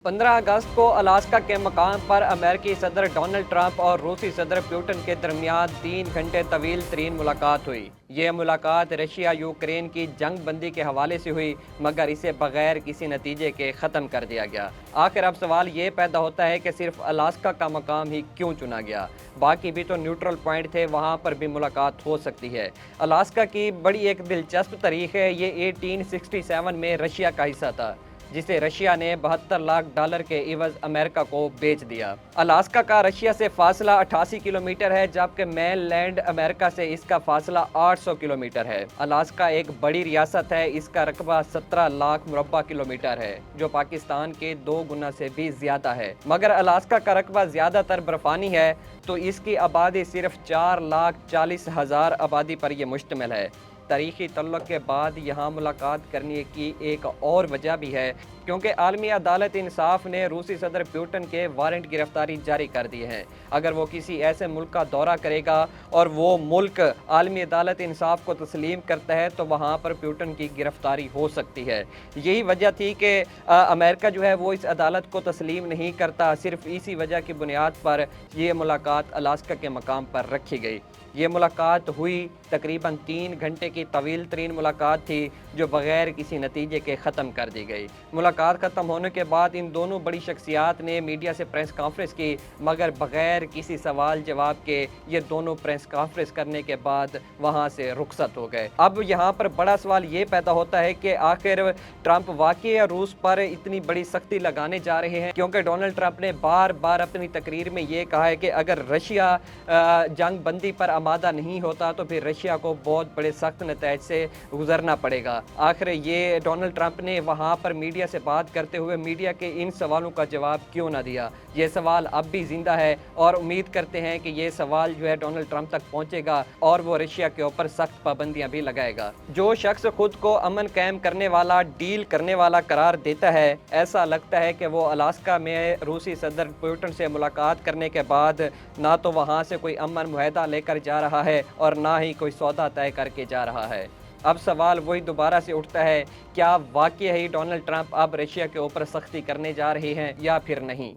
15 अगस्त को अलास्का के मकाम पर अमेरिकी सदर डोनाल्ड ट्रंप और रूसी सदर पुतिन के दरमियान 3 घंटे तवील तरीन मुलाकात हुई। ये मुलाकात रशिया यूक्रेन की जंग बंदी के हवाले से हुई, मगर इसे बगैर किसी नतीजे के ख़त्म कर दिया गया। आखिर अब सवाल ये पैदा होता है कि सिर्फ अलास्का का मकाम ही क्यों चुना गया? बाकी भी तो न्यूट्रल पॉइंट थे, वहाँ पर भी मुलाकात हो सकती है। अलास्का की बड़ी एक दिलचस्प तारीख है। ये 1867 में रशिया का हिस्सा था, जिसे रशिया ने $72 लाख के इवज अमेरिका को बेच दिया। अलास्का का रशिया से फासला 88 किलोमीटर है, जबकि मेनलैंड अमेरिका से इसका फासला 800 किलोमीटर है। अलास्का एक बड़ी रियासत है। इसका रकबा 17 लाख मुरब्बा किलोमीटर है, जो पाकिस्तान के 2 गुना से भी ज्यादा है। मगर अलास्का का रकबा ज्यादातर बर्फानी है, तो इसकी आबादी सिर्फ 4,40,000 आबादी पर यह मुश्तमिल है। तारीखी तल्लुक़ के बाद यहाँ मुलाकात करने की एक और वजह भी है, क्योंकि आलमी अदालत इंसाफ ने रूसी सदर पुतिन के वारंट गिरफ्तारी जारी कर दिए हैं। अगर वो किसी ऐसे मुल्क का दौरा करेगा और वो मुल्क आलमी अदालत इंसाफ को तस्लीम करता है, तो वहाँ पर पुतिन की गिरफ्तारी हो सकती है। यही वजह थी कि अमेरिका जो है वो इस अदालत को तस्लीम नहीं करता। सिर्फ इसी वजह की बुनियाद पर यह मुलाकात अलास्का के मकाम पर रखी गई। ये मुलाकात हुई, तकरीबन 3 घंटे की तवील तरीन मुलाकात थी, जो बग़ैर किसी नतीजे के ख़त्म कर दी गई। मुलाकात ख़त्म होने के बाद इन दोनों बड़ी शख्सियात ने मीडिया से प्रेस कॉन्फ्रेंस की, मगर बग़ैर किसी सवाल जवाब के ये दोनों प्रेस कॉन्फ्रेंस करने के बाद वहाँ से रुखसत हो गए। अब यहाँ पर बड़ा सवाल ये पैदा होता है कि आखिर ट्रंप वाकई रूस पर इतनी बड़ी सख्ती लगाने जा रहे हैं, क्योंकि डोनाल्ड ट्रंप ने बार बार अपनी तकरीर में ये कहा है कि अगर रशिया जंग बंदी पर आमादा नहीं होता तो फिर रशिया को बहुत बड़े सख्त नतीजे से गुजरना पड़ेगा। आखिर ये डोनाल्ड ट्रंप ने वहाँ पर मीडिया से बात करते हुए मीडिया के इन सवालों का जवाब क्यों ना दिया? ये सवाल अब भी जिंदा है और उम्मीद करते हैं कि ये सवाल जो है डोनाल्ड ट्रंप तक पहुँचेगा और वो रशिया के ऊपर सख्त पाबंदियाँ भी लगाएगा। जो शख्स खुद को अमन कायम करने वाला, डील करने वाला करार देता है, ऐसा लगता है कि वो अलास्का में रूसी सदर पुतिन से मुलाकात करने के बाद ना तो वहाँ से कोई अमन मुआहदा लेकर जा रहा है और ना ही कोई सौदा तय करके जा रहा है। अब सवाल वही दोबारा से उठता है, क्या वाकई ही डोनाल्ड ट्रंप अब रशिया के ऊपर सख्ती करने जा रहे हैं या फिर नहीं?